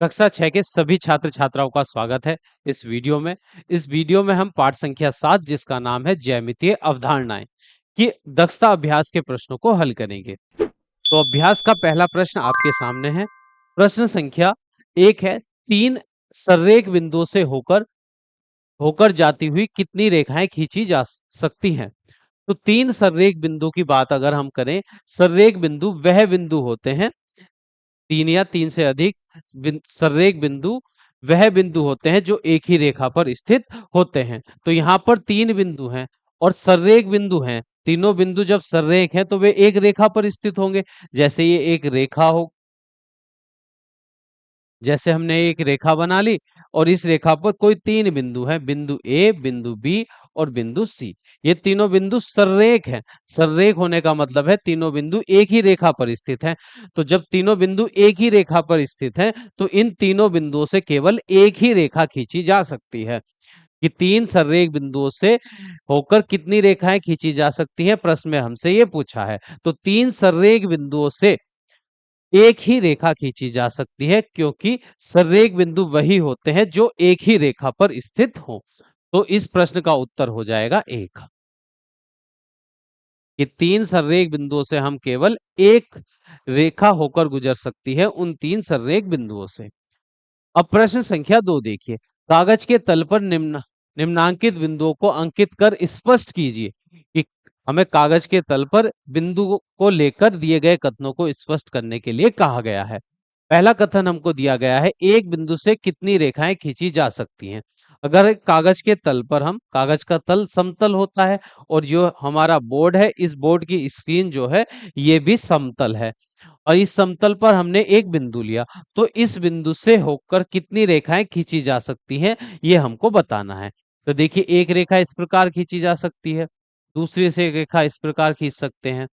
कक्षा 6 के सभी छात्र छात्राओं का स्वागत है इस वीडियो में हम पाठ संख्या 7 जिसका नाम है ज्यामितीय अवधारणाएं की दक्षता अभ्यास के प्रश्नों को हल करेंगे। तो अभ्यास का पहला प्रश्न आपके सामने है। प्रश्न संख्या 1 है, तीन सररेख बिंदुओं से होकर होकर जाती हुई कितनी रेखाएं खींची जा सकती हैं। तो तीन सररेख बिंदु की बात अगर हम करें, सररेख बिंदु वह बिंदु होते हैं, तीन या तीन से अधिक सररेख बिंदु वह बिंदु होते हैं जो एक ही रेखा पर स्थित होते हैं। तो यहाँ पर तीन बिंदु हैं और सररेख बिंदु हैं। तीनों बिंदु जब सररेख हैं तो वे एक रेखा पर स्थित होंगे। जैसे ये एक रेखा हो, जैसे हमने एक रेखा बना ली और इस रेखा पर कोई तीन बिंदु है, बिंदु ए, बिंदु बी और बिंदु सी। ये तीनों बिंदु सररेख हैं। सररेख होने का मतलब है तीनों बिंदु एक ही रेखा पर स्थित हैं। तो जब तीनों बिंदु एक ही रेखा पर स्थित हैं तो इन तीनों बिंदुओं से केवल एक ही रेखा खींची जा सकती है। कि तीन सररेख बिंदुओं से होकर कितनी रेखाएं खींची जा सकती हैं, प्रश्न में हमसे ये पूछा है। तो तीन सररेख बिंदुओं से एक ही रेखा खींची जा सकती है, क्योंकि सररेख बिंदु वही होते हैं जो एक ही रेखा पर स्थित हो। तो इस प्रश्न का उत्तर हो जाएगा एक। कि तीन सररेख बिंदुओं से हम केवल एक रेखा होकर गुजर सकती है उन तीन सररेख बिंदुओं से। अब प्रश्न संख्या 2 देखिए। कागज के तल पर निम्नांकित बिंदुओं को अंकित कर स्पष्ट कीजिए। कि हमें कागज के तल पर बिंदु को लेकर दिए गए कथनों को स्पष्ट करने के लिए कहा गया है। पहला कथन हमको दिया गया है, एक बिंदु से कितनी रेखाएं खींची जा सकती हैं। अगर कागज के तल पर हम, कागज का तल समतल होता है और जो हमारा बोर्ड है, इस बोर्ड की स्क्रीन जो है ये भी समतल है और इस समतल पर हमने एक बिंदु लिया, तो इस बिंदु से होकर कितनी रेखाएं खींची जा सकती हैं ये हमको बताना है। तो देखिए, एक रेखा इस प्रकार खींची जा सकती है, दूसरी से रेखा इस प्रकार खींच सकते हैं,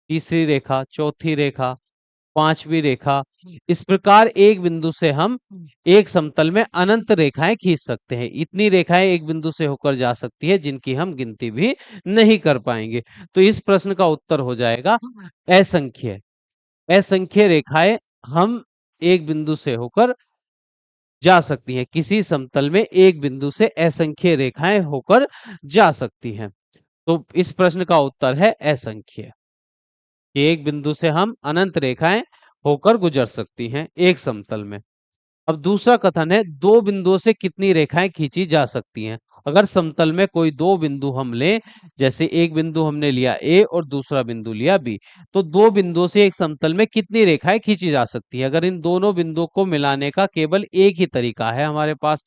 तीसरी रेखा, चौथी रेखा, पांचवी रेखा। इस प्रकार एक बिंदु से हम एक समतल में अनंत रेखाएं खींच सकते हैं। इतनी रेखाएं एक बिंदु से होकर जा सकती है जिनकी हम गिनती भी नहीं कर पाएंगे। तो इस प्रश्न का उत्तर हो जाएगा असंख्य। असंख्य रेखाएं हम एक बिंदु से होकर जा सकती हैं। किसी समतल में एक बिंदु से असंख्य रेखाएं होकर जा सकती हैं। तो इस प्रश्न का उत्तर है असंख्य। एक बिंदु से हम अनंत रेखाएं होकर गुजर सकती हैं एक समतल में। अब दूसरा कथन है, दो बिंदुओं से कितनी रेखाएं खींची जा सकती हैं। अगर समतल में कोई दो बिंदु हम लें, जैसे एक बिंदु हमने लिया ए और दूसरा बिंदु लिया बी, तो दो बिंदुओं से एक समतल में कितनी रेखाएं खींची जा सकती है। अगर इन दोनों बिंदुओं को मिलाने का केवल एक ही तरीका है हमारे पास,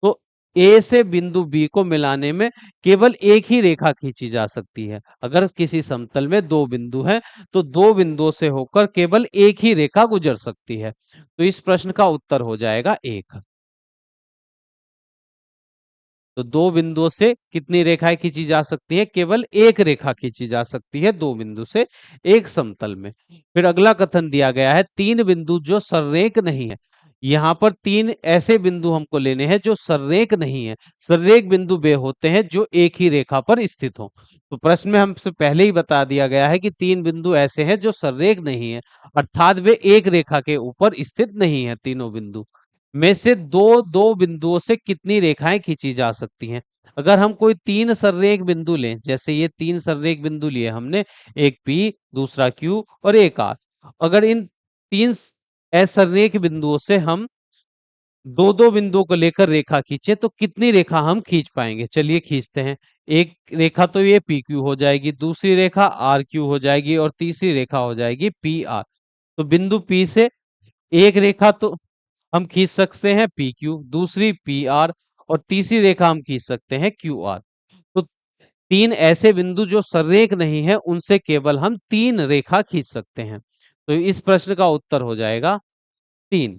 तो ए से बिंदु बी को मिलाने में केवल एक ही रेखा खींची जा सकती है। अगर किसी समतल में दो बिंदु हैं तो दो बिंदुओं से होकर केवल एक ही रेखा गुजर सकती है। तो इस प्रश्न का उत्तर हो जाएगा एक। तो दो बिंदुओं से कितनी रेखाएं खींची जा सकती है, केवल एक रेखा खींची जा सकती है दो बिंदु से एक समतल में। फिर अगला कथन दिया गया है, तीन बिंदु जो सररेख नहीं है। यहाँ पर तीन ऐसे बिंदु हमको लेने हैं जो सररेख नहीं है। सररेख बिंदु वे होते हैं जो एक ही रेखा पर स्थित हो। तो प्रश्न में हमसे पहले ही बता दिया गया है कि तीन बिंदु ऐसे हैं जो सररेख नहीं है, अर्थात वे एक रेखा के ऊपर स्थित नहीं है। तीनों बिंदु में से दो दो बिंदुओं से कितनी रेखाएं खींची जा सकती हैं। अगर हम कोई तीन सररेख बिंदु लें, जैसे ये तीन सररेख बिंदु लिए हमने, एक पी, दूसरा क्यू और एक आर। अगर इन तीन असररेख बिंदुओं से हम दो दो बिंदुओं को लेकर रेखा खींचे तो कितनी रेखा हम खींच पाएंगे। चलिए खींचते हैं। एक रेखा तो ये पी क्यू हो जाएगी, दूसरी रेखा आर क्यू हो जाएगी और तीसरी रेखा हो जाएगी पी आर। तो बिंदु पी से एक रेखा तो हम खींच सकते हैं पी क्यू, दूसरी पी आर और तीसरी रेखा हम खींच सकते हैं क्यू आर। तो तीन ऐसे बिंदु जो सररेख नहीं है उनसे केवल हम तीन रेखा खींच सकते हैं। तो इस प्रश्न का उत्तर हो जाएगा तीन।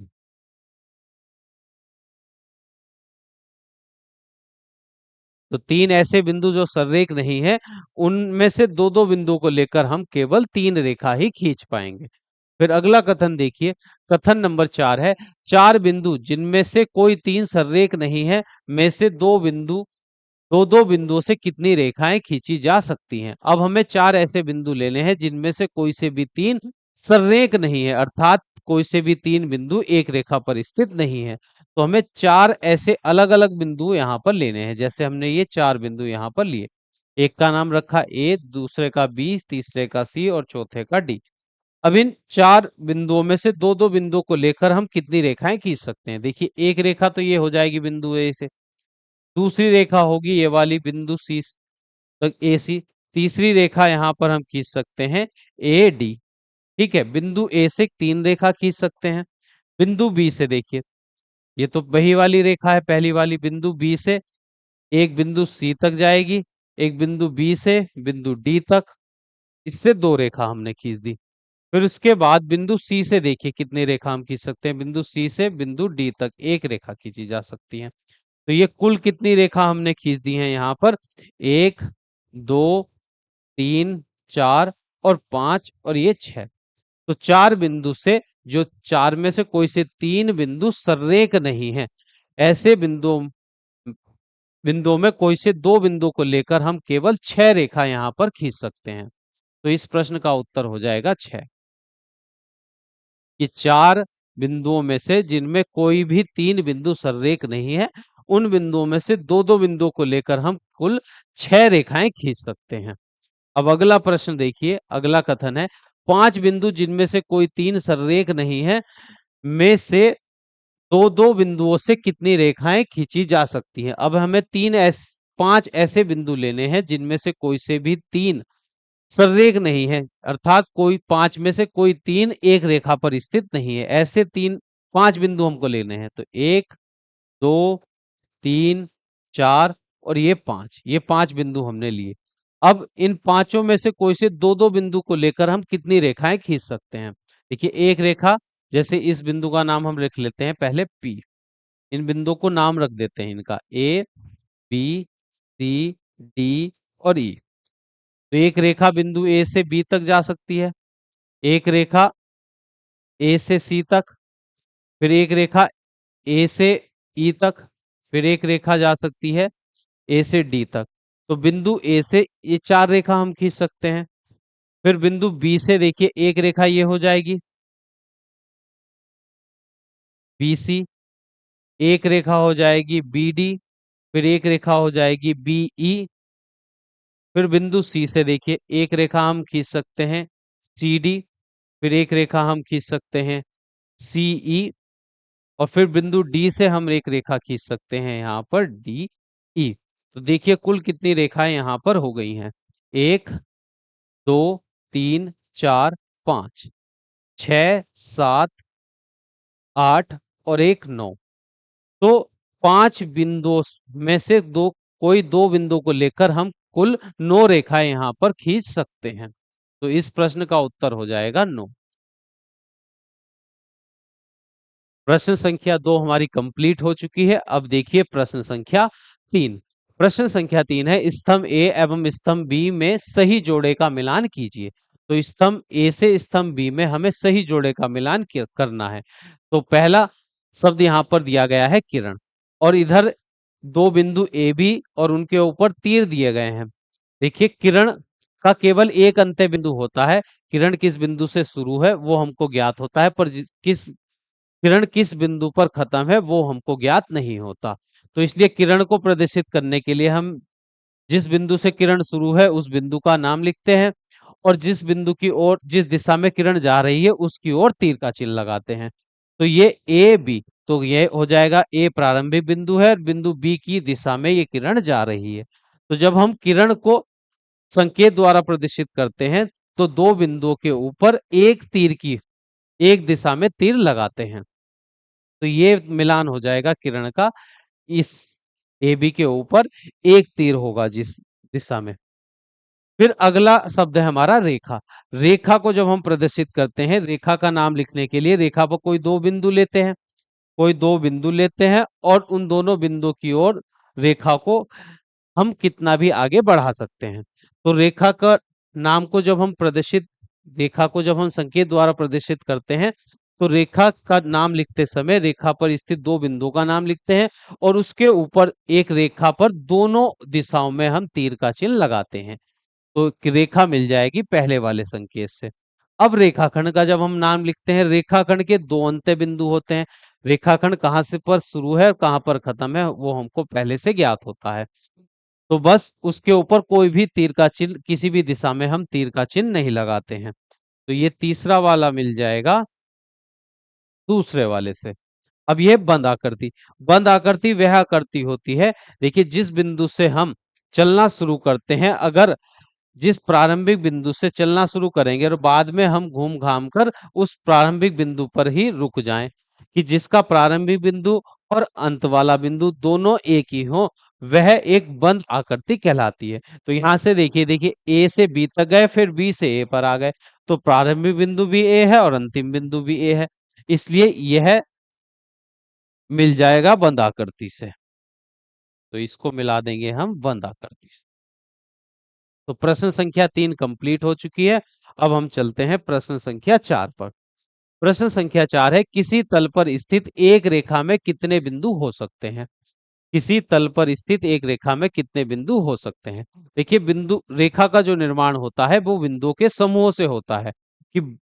तो तीन ऐसे बिंदु जो सररेख नहीं है उनमें से दो दो बिंदुओं को लेकर हम केवल तीन रेखा ही खींच पाएंगे। फिर अगला कथन देखिए। कथन नंबर 4 है, चार बिंदु जिनमें से कोई तीन सररेख नहीं है में से दो दो बिंदुओं से कितनी रेखाएं खींची जा सकती हैं। अब हमें चार ऐसे बिंदु लेने हैं जिनमें से कोई से भी तीन सररेख नहीं है, अर्थात कोई से भी तीन बिंदु एक रेखा पर स्थित नहीं है। तो हमें चार ऐसे अलग अलग बिंदु यहाँ पर लेने हैं। जैसे हमने ये चार बिंदु यहाँ पर लिए, एक का नाम रखा ए, दूसरे का बी, तीसरे का सी और चौथे का डी। अब इन चार बिंदुओं में से दो दो बिंदुओं को लेकर हम कितनी रेखाएं खींच सकते हैं? देखिए, एक रेखा तो ये हो जाएगी बिंदु ए से, दूसरी रेखा होगी ये वाली बिंदु सी तक ए सी, तीसरी रेखा यहाँ पर हम खींच सकते हैं ए डी। ठीक है, बिंदु ए से तीन रेखा खींच सकते हैं। बिंदु बी से देखिए, ये तो वही वाली रेखा है पहली वाली, बिंदु बी से एक बिंदु सी तक जाएगी, एक बिंदु बी से बिंदु डी तक, इससे दो रेखा हमने खींच दी। फिर उसके बाद बिंदु सी से देखिए कितनी रेखा हम खींच सकते हैं, बिंदु सी से बिंदु डी तक एक रेखा खींची जा सकती है। तो ये कुल कितनी रेखा हमने खींच दी है यहाँ पर? एक, दो, तीन, चार और पांच और ये छह। तो चार बिंदु से, जो चार में से कोई से तीन बिंदु सररेख नहीं है, ऐसे बिंदुओं में कोई से दो बिंदु को लेकर हम केवल छह रेखा यहाँ पर खींच सकते हैं। तो इस प्रश्न का उत्तर हो जाएगा छह। ये चार बिंदुओं में से जिनमें कोई भी तीन बिंदु सररेख नहीं है, उन बिंदुओं में से दो दो बिंदुओं को लेकर हम कुल छह रेखाएं खींच सकते हैं। अब अगला प्रश्न देखिए, अगला कथन है पांच बिंदु जिनमें से कोई तीन सररेख नहीं है में से दो दो बिंदुओं से कितनी रेखाएं खींची जा सकती हैं? अब हमें पांच ऐसे बिंदु लेने हैं जिनमें से कोई से भी तीन सररेख नहीं है, अर्थात कोई पांच में से कोई तीन एक रेखा पर स्थित नहीं है। ऐसे तीन पांच बिंदु हमको लेने हैं। तो एक, दो, तीन, चार और ये पांच, ये पांच बिंदु हमने लिए। अब इन पांचों में से कोई से दो दो बिंदु को लेकर हम कितनी रेखाएं खींच सकते हैं? देखिए, एक रेखा, जैसे इस बिंदु का नाम हम लिख लेते हैं पहले पी, इन बिंदुओं को नाम रख देते हैं इनका ए, बी, सी, डी और ई। तो एक रेखा बिंदु ए से बी तक जा सकती है, एक रेखा ए से सी तक, फिर एक रेखा ए से ई तक, फिर एक रेखा जा सकती है ए से डी तक। तो बिंदु ए से ये चार रेखा हम खींच सकते हैं। फिर बिंदु बी से देखिए एक रेखा ये हो जाएगी बी सी, एक रेखा हो जाएगी बी डी, फिर एक रेखा हो जाएगी बी ई। फिर बिंदु सी से देखिए एक रेखा हम खींच सकते हैं सी डी, फिर एक रेखा हम खींच सकते हैं सी ई और फिर बिंदु डी से हम एक रेखा खींच सकते हैं यहाँ पर डी ई। तो देखिए कुल कितनी रेखाएं यहाँ पर हो गई हैं? एक, दो, तीन, चार, पांच, छह, सात, आठ और एक नौ। तो पांच बिंदुओं में से दो, कोई दो बिंदु को लेकर हम कुल नौ रेखाएं यहाँ पर खींच सकते हैं। तो इस प्रश्न का उत्तर हो जाएगा नौ। प्रश्न संख्या दो हमारी कंप्लीट हो चुकी है। अब देखिए प्रश्न संख्या तीन। प्रश्न संख्या तीन है स्तंभ ए एवं स्तंभ बी में सही जोड़े का मिलान कीजिए। तो स्तंभ ए से स्तंभ बी में हमें सही जोड़े का मिलान करना है। तो पहला शब्द यहाँ पर दिया गया है किरण, और इधर दो बिंदु ए बी और उनके ऊपर तीर दिए गए हैं। देखिए, किरण का केवल एक अंत्य बिंदु होता है। किरण किस बिंदु से शुरू है वो हमको ज्ञात होता है, पर किरण किस बिंदु पर खत्म है वो हमको ज्ञात नहीं होता। तो इसलिए किरण को प्रदर्शित करने के लिए हम जिस बिंदु से किरण शुरू है उस बिंदु का नाम लिखते हैं, और जिस बिंदु की ओर, जिस दिशा में किरण जा रही है उसकी ओर तीर का चिन्ह लगाते हैं। तो ये ए बी, तो ये हो जाएगा ए प्रारंभिक बिंदु है और बिंदु बी की दिशा में ये किरण जा रही है। तो जब हम किरण को संकेत द्वारा प्रदर्शित करते हैं तो दो बिंदुओं के ऊपर एक तीर की, एक दिशा में तीर लगाते हैं। तो ये मिलान हो जाएगा किरण का, इस ए बी के ऊपर एक तीर होगा जिस दिशा में। फिर अगला शब्द है हमारा रेखा। रेखा को जब हम प्रदर्शित करते हैं, रेखा का नाम लिखने के लिए रेखा पर कोई दो बिंदु लेते हैं, कोई दो बिंदु लेते हैं और उन दोनों बिंदु की ओर रेखा को हम कितना भी आगे बढ़ा सकते हैं। तो रेखा का नाम को जब हम प्रदर्शित, रेखा को जब हम संकेत द्वारा प्रदर्शित करते हैं तो रेखा का नाम लिखते समय रेखा पर स्थित दो बिंदुओं का नाम लिखते हैं और उसके ऊपर एक रेखा पर दोनों दिशाओं में हम तीर का चिन्ह लगाते हैं। तो रेखा मिल जाएगी पहले वाले संकेत से। अब रेखाखंड का जब हम नाम लिखते हैं, रेखाखंड के दो अंत्य बिंदु होते हैं। रेखाखंड कहाँ से पर शुरू है और कहाँ पर खत्म है वो हमको पहले से ज्ञात होता है। तो बस उसके ऊपर कोई भी तीर का चिन्ह, किसी भी दिशा में हम तीर का चिन्ह नहीं लगाते हैं। तो ये तीसरा वाला मिल जाएगा दूसरे वाले से। अब ये बंद आकृति, बंद आकृति वह आकृति होती है, देखिए जिस बिंदु से हम चलना शुरू करते हैं, अगर जिस प्रारंभिक बिंदु से चलना शुरू करेंगे और बाद में हम घूम घाम कर उस प्रारंभिक बिंदु पर ही रुक जाएं, कि जिसका प्रारंभिक बिंदु और अंत वाला बिंदु दोनों एक ही हो, वह एक बंद आकृति कहलाती है। तो यहां से देखिए, देखिए ए से बी तक गए, फिर बी से ए पर आ गए, तो प्रारंभिक बिंदु भी ए है और अंतिम बिंदु भी ए है, इसलिए यह मिल जाएगा बंद आकृति से। तो इसको मिला देंगे हम बंद आकृति से। तो प्रश्न संख्या 3 कंप्लीट हो चुकी है। अब हम चलते हैं प्रश्न संख्या 4 पर। प्रश्न संख्या 4 है, किसी तल पर स्थित एक रेखा में कितने बिंदु हो सकते हैं? किसी तल पर स्थित एक रेखा में कितने बिंदु हो सकते हैं? देखिए, बिंदु रेखा का जो निर्माण होता है वो बिंदुओं के समूह से होता है, कि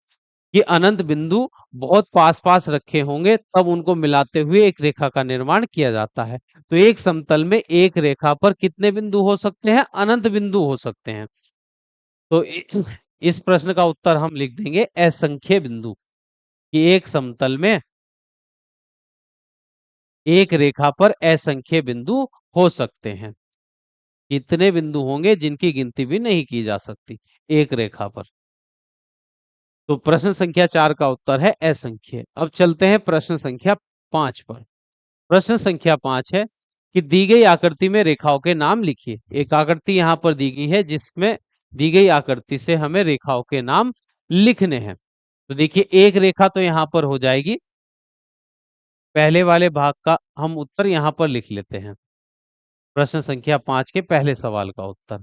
ये अनंत बिंदु बहुत पास पास रखे होंगे तब उनको मिलाते हुए एक रेखा का निर्माण किया जाता है। तो एक समतल में एक रेखा पर कितने बिंदु हो सकते हैं? अनंत बिंदु हो सकते हैं। तो इस प्रश्न का उत्तर हम लिख देंगे असंख्य बिंदु, कि एक समतल में एक रेखा पर असंख्य बिंदु हो सकते हैं। कितने बिंदु होंगे जिनकी गिनती भी नहीं की जा सकती एक रेखा पर। तो प्रश्न संख्या 4 का उत्तर है असंख्य। अब चलते हैं प्रश्न संख्या 5 पर। प्रश्न संख्या 5 है कि दी गई आकृति में रेखाओं के नाम लिखिए। एक आकृति यहाँ पर दी गई है जिसमें दी गई आकृति से हमें रेखाओं के नाम लिखने हैं। तो देखिए, एक रेखा तो यहाँ पर हो जाएगी, पहले वाले भाग का हम उत्तर यहाँ पर लिख लेते हैं। प्रश्न संख्या 5 के पहले सवाल का उत्तर।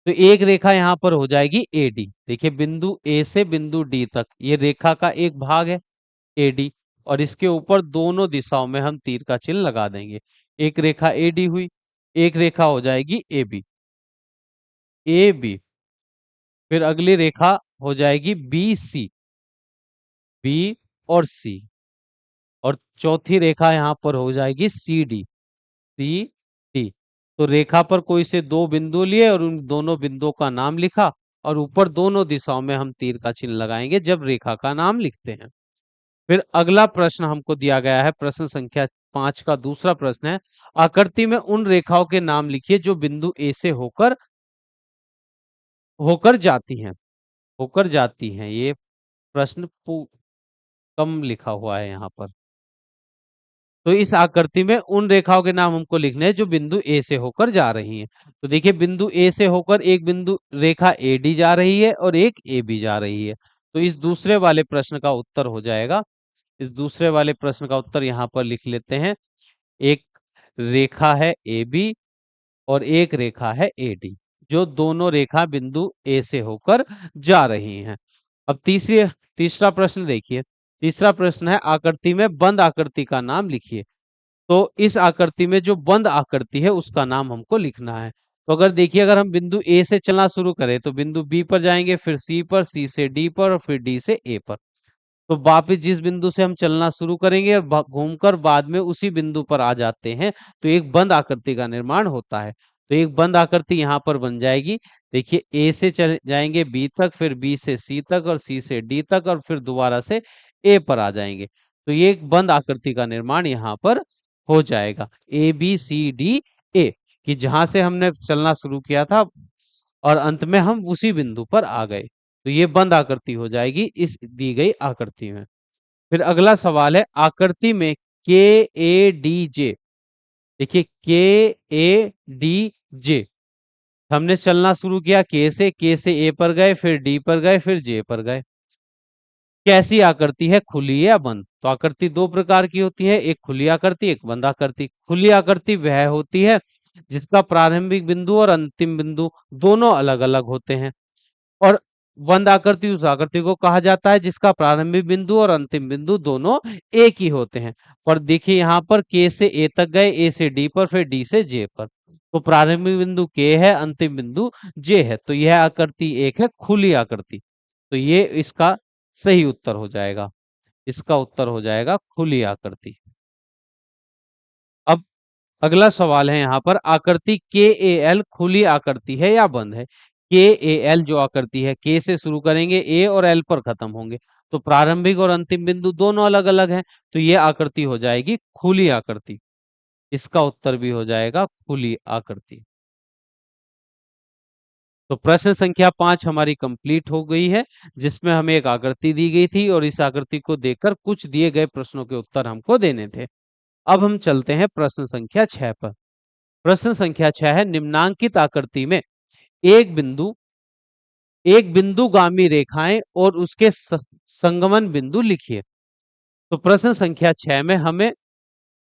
तो एक रेखा यहाँ पर हो जाएगी एडी। देखिए, बिंदु ए से बिंदु डी तक ये रेखा का एक भाग है एडी, और इसके ऊपर दोनों दिशाओं में हम तीर का चिन्ह लगा देंगे। एक रेखा एडी हुई, एक रेखा हो जाएगी ए बी, ए बी। फिर अगली रेखा हो जाएगी बी सी, बी और सी। और चौथी रेखा यहाँ पर हो जाएगी सी डी, सी डी। तो रेखा पर कोई से दो बिंदु लिए और उन दोनों बिंदुओं का नाम लिखा, और ऊपर दोनों दिशाओं में हम तीर का चिन्ह लगाएंगे जब रेखा का नाम लिखते हैं। फिर अगला प्रश्न हमको दिया गया है, प्रश्न संख्या 5 का दूसरा प्रश्न है, आकृति में उन रेखाओं के नाम लिखिए जो बिंदु ए से होकर होकर जाती हैं, होकर जाती हैं। ये प्रश्न कम लिखा हुआ है यहाँ पर। तो इस आकृति में उन रेखाओं के नाम हमको लिखने हैं जो बिंदु ए से होकर जा रही हैं। तो देखिए, बिंदु ए से होकर एक बिंदु रेखा ए डी जा रही है और एक ए बी जा रही है। तो इस दूसरे वाले प्रश्न का उत्तर हो जाएगा, इस दूसरे वाले प्रश्न का उत्तर यहाँ पर लिख लेते हैं। एक रेखा है ए बी और एक रेखा है ए डी, जो दोनों रेखा बिंदु ए से होकर जा रही हैं। अब तीसरा प्रश्न देखिए। तीसरा प्रश्न है, आकृति में बंद आकृति का नाम लिखिए। तो इस आकृति में जो बंद आकृति है उसका नाम हमको लिखना है। तो अगर देखिए, अगर हम बिंदु ए से चलना शुरू करें तो बिंदु बी पर जाएंगे, फिर सी पर, सी से डी पर और फिर डी से ए पर। तो वापिस जिस बिंदु से हम चलना शुरू करेंगे और घूमकर बाद में उसी बिंदु पर आ जाते हैं, तो एक बंद आकृति का निर्माण होता है। तो एक बंद आकृति यहाँ पर बन जाएगी। देखिए, ए से चले जाएंगे बी तक, फिर बी से सी तक और सी से डी तक, और फिर दोबारा से ए पर आ जाएंगे। तो ये एक बंद आकृति का निर्माण यहाँ पर हो जाएगा, A B C D A, कि जहां से हमने चलना शुरू किया था और अंत में हम उसी बिंदु पर आ गए। तो ये बंद आकृति हो जाएगी इस दी गई आकृति में। फिर अगला सवाल है, आकृति में के ए डी जे। देखिए, के ए डी जे, हमने चलना शुरू किया के से ए पर गए, फिर डी पर गए, फिर जे पर गए। कैसी आकृति है, खुली या बंद? तो आकृति दो प्रकार की होती है, एक खुली आकृति, एक बंद आकृति। खुली आकृति वह होती है जिसका प्रारंभिक बिंदु और अंतिम बिंदु दोनों अलग अलग होते हैं, और बंद आकृति उस आकृति को कहा जाता है जिसका प्रारंभिक बिंदु और अंतिम बिंदु दोनों एक ही होते हैं। पर देखिए, यहाँ पर के से ए तक गए, ए से डी पर, फिर डी से जे पर। तो प्रारंभिक बिंदु के है, अंतिम बिंदु जे है, तो यह आकृति एक है खुली आकृति। तो ये इसका सही उत्तर हो जाएगा। इसका उत्तर हो जाएगा खुली आकृति। अब अगला सवाल है यहाँ पर, आकृति के ए एल खुली आकृति है या बंद है? के ए एल जो आकृति है, के से शुरू करेंगे, ए और एल पर खत्म होंगे, तो प्रारंभिक और अंतिम बिंदु दोनों अलग अलग हैं, तो ये आकृति हो जाएगी खुली आकृति। इसका उत्तर भी हो जाएगा खुली आकृति। तो प्रश्न संख्या 5 हमारी कंप्लीट हो गई है, जिसमें हमें एक आकृति दी गई थी और इस आकृति को देखकर कुछ दिए गए प्रश्नों के उत्तर हमको देने थे। अब हम चलते हैं प्रश्न संख्या 6 पर। प्रश्न संख्या 6 है, निम्नांकित आकृति में एक बिंदुगामी रेखाएं और उसके संगमन बिंदु लिखिए। तो प्रश्न संख्या 6 में हमें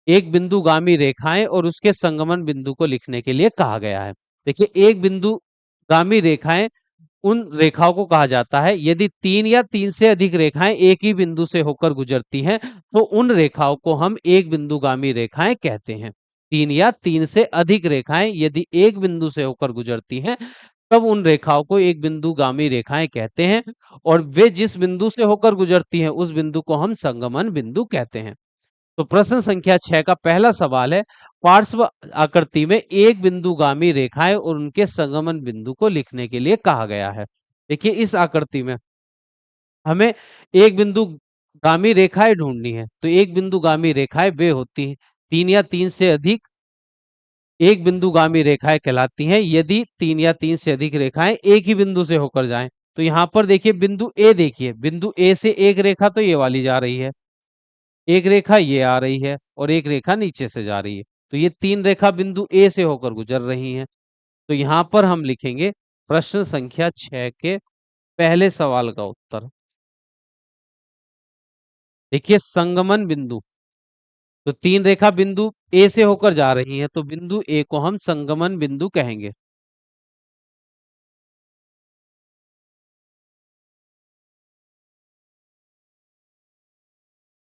एक बिंदुगामी रेखाएं और उसके संगमन बिंदु को लिखने के लिए कहा गया है। देखिए, एक बिंदुगामी रेखाएं उन रेखाओं को कहा जाता है यदि तीन या तीन से अधिक रेखाएं एक ही बिंदु से होकर गुजरती हैं, तो उन रेखाओं को हम एक बिंदुगामी रेखाएं कहते हैं। तीन या तीन से अधिक रेखाएं यदि एक बिंदु से होकर गुजरती हैं, तब उन रेखाओं को एक बिंदुगामी रेखाएं कहते हैं, और वे जिस बिंदु से होकर गुजरती हैं उस बिंदु को हम संगमन बिंदु कहते हैं। तो प्रश्न संख्या 6 का पहला सवाल है, पार्श्व आकृति में एक बिंदुगामी रेखाएं और उनके संगमन बिंदु को लिखने के लिए कहा गया है। देखिए, इस आकृति में हमें एक बिंदुगामी रेखाएं ढूंढनी है, तो एक बिंदुगामी रेखाएं वे होती हैं, तीन या तीन से अधिक एक बिंदुगामी रेखाएं कहलाती हैं यदि तीन या तीन से अधिक रेखाएं एक ही बिंदु से होकर जाएं। तो यहां पर देखिए, बिंदु ए, देखिए बिंदु ए से एक रेखा तो ये वाली जा रही है, एक रेखा ये आ रही है और एक रेखा नीचे से जा रही है, तो ये तीन रेखा बिंदु ए से होकर गुजर रही हैं। तो यहां पर हम लिखेंगे प्रश्न संख्या 6 के पहले सवाल का उत्तर। देखिए, संगमन बिंदु, तो तीन रेखा बिंदु ए से होकर जा रही है, तो बिंदु ए को हम संगमन बिंदु कहेंगे।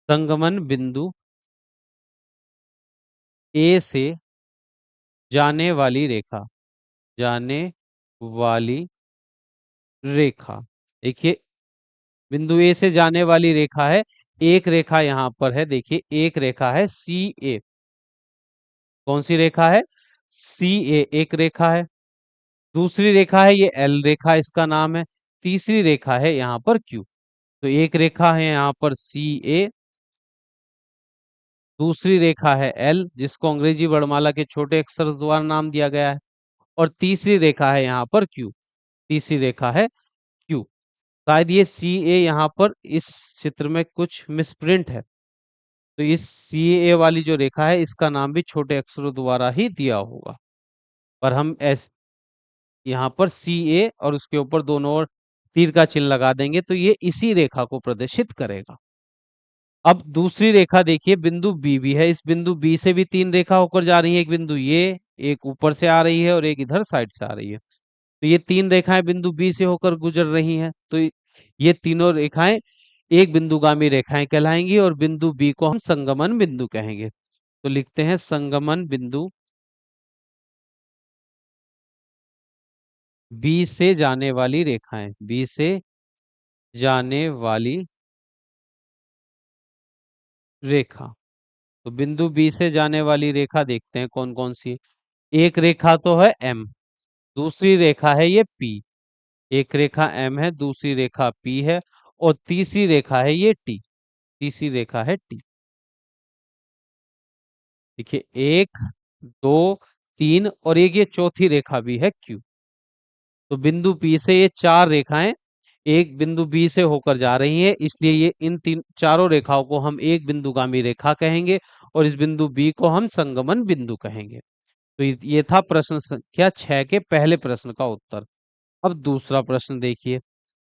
संगमन बिंदु ए से जाने वाली रेखा, जाने वाली रेखा। देखिए, बिंदु ए से जाने वाली रेखा है, एक रेखा यहां पर है, देखिए एक रेखा है सी ए। कौन सी रेखा है? सी ए, एक रेखा है। दूसरी रेखा है ये एल रेखा, इसका नाम है। तीसरी रेखा है यहाँ पर क्यू। तो एक रेखा है यहाँ पर सी ए, दूसरी रेखा है एल, जिसको अंग्रेजी वर्णमाला के छोटे अक्षर द्वारा नाम दिया गया है, और तीसरी रेखा है यहाँ पर क्यू। तीसरी रेखा है क्यू। शायद ये सी ए यहाँ पर इस चित्र में कुछ मिसप्रिंट है, तो इस सी ए वाली जो रेखा है इसका नाम भी छोटे अक्षरों द्वारा ही दिया होगा, पर हम ऐसे यहाँ पर सी ए और उसके ऊपर दोनों ओर तीर का चिन्ह लगा देंगे, तो ये इसी रेखा को प्रदर्शित करेगा। अब दूसरी रेखा देखिए, बिंदु बी भी है, इस बिंदु बी से भी तीन रेखा होकर जा रही है, एक बिंदु ये, एक ऊपर से आ रही है और एक इधर साइड से आ रही है, तो ये तीन रेखाएं बिंदु बी से होकर गुजर रही हैं, तो ये तीनों रेखाएं एक बिंदुगामी रेखाएं कहलाएंगी और बिंदु बी को हम संगमन बिंदु कहेंगे। तो लिखते हैं संगमन बिंदु बी से जाने वाली रेखाएं, बी से जाने वाली रेखा। तो बिंदु बी से जाने वाली रेखा देखते हैं कौन कौन सी। एक रेखा तो है एम, दूसरी रेखा है ये पी, एक रेखा एम है, दूसरी रेखा पी है, और तीसरी रेखा है ये टी, तीसरी रेखा है टी। देखिए, एक, दो, तीन और एक ये चौथी रेखा भी है क्यू। तो बिंदु पी से ये चार रेखाएं एक बिंदु बी से होकर जा रही हैं, इसलिए ये इन तीन चारों रेखाओं को हम एक बिंदुगामी रेखा कहेंगे और इस बिंदु बी को हम संगमन बिंदु कहेंगे। तो ये था प्रश्न संख्या 6 के पहले प्रश्न का उत्तर। अब दूसरा प्रश्न देखिए।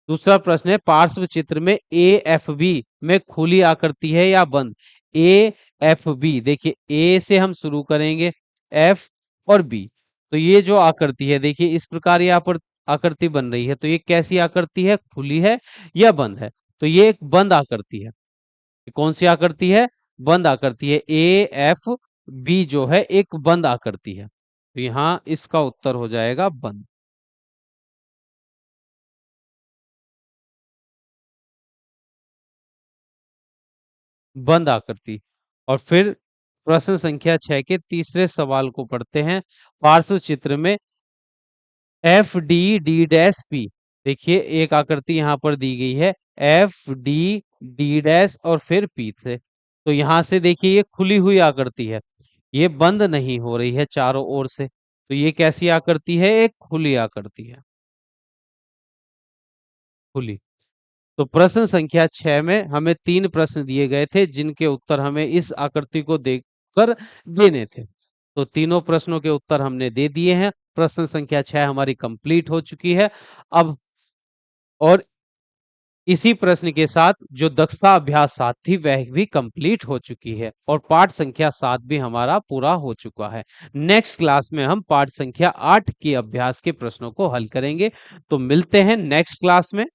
दूसरा प्रश्न है, पार्श्व चित्र में ए एफ बी में खुली आकृति है या बंद? ए एफ बी, देखिए ए से हम शुरू करेंगे, एफ और बी, तो ये जो आकृति है देखिए इस प्रकार यहाँ पर आकृति बन रही है, तो ये कैसी आकृति है? खुली है या बंद है? तो ये एक बंद आकृति है। ये कौन सी आकृति है? बंद आकृति है। ए एफ बी जो है एक बंद आकृति है, तो यहाँ इसका उत्तर हो जाएगा बंद। बंद आकृति। और फिर प्रश्न संख्या 6 के तीसरे सवाल को पढ़ते हैं। पार्श्व चित्र में F D D dash P, देखिए एक आकृति यहाँ पर दी गई है, एफ डी डी डैश और फिर पी से। तो यहाँ से देखिए ये खुली हुई आकृति है, ये बंद नहीं हो रही है चारों ओर से। तो ये कैसी आकृति है? एक खुली आकृति है, खुली। तो प्रश्न संख्या 6 में हमें 3 प्रश्न दिए गए थे जिनके उत्तर हमें इस आकृति को देखकर देने थे। तो तीनों प्रश्नों के उत्तर हमने दे दिए हैं। प्रश्न संख्या 6 हमारी कंप्लीट हो चुकी है। अब और इसी प्रश्न के साथ जो दक्षता अभ्यास 7 थी वह भी कंप्लीट हो चुकी है और पाठ संख्या 7 भी हमारा पूरा हो चुका है। नेक्स्ट क्लास में हम पाठ संख्या 8 के अभ्यास के प्रश्नों को हल करेंगे। तो मिलते हैं नेक्स्ट क्लास में।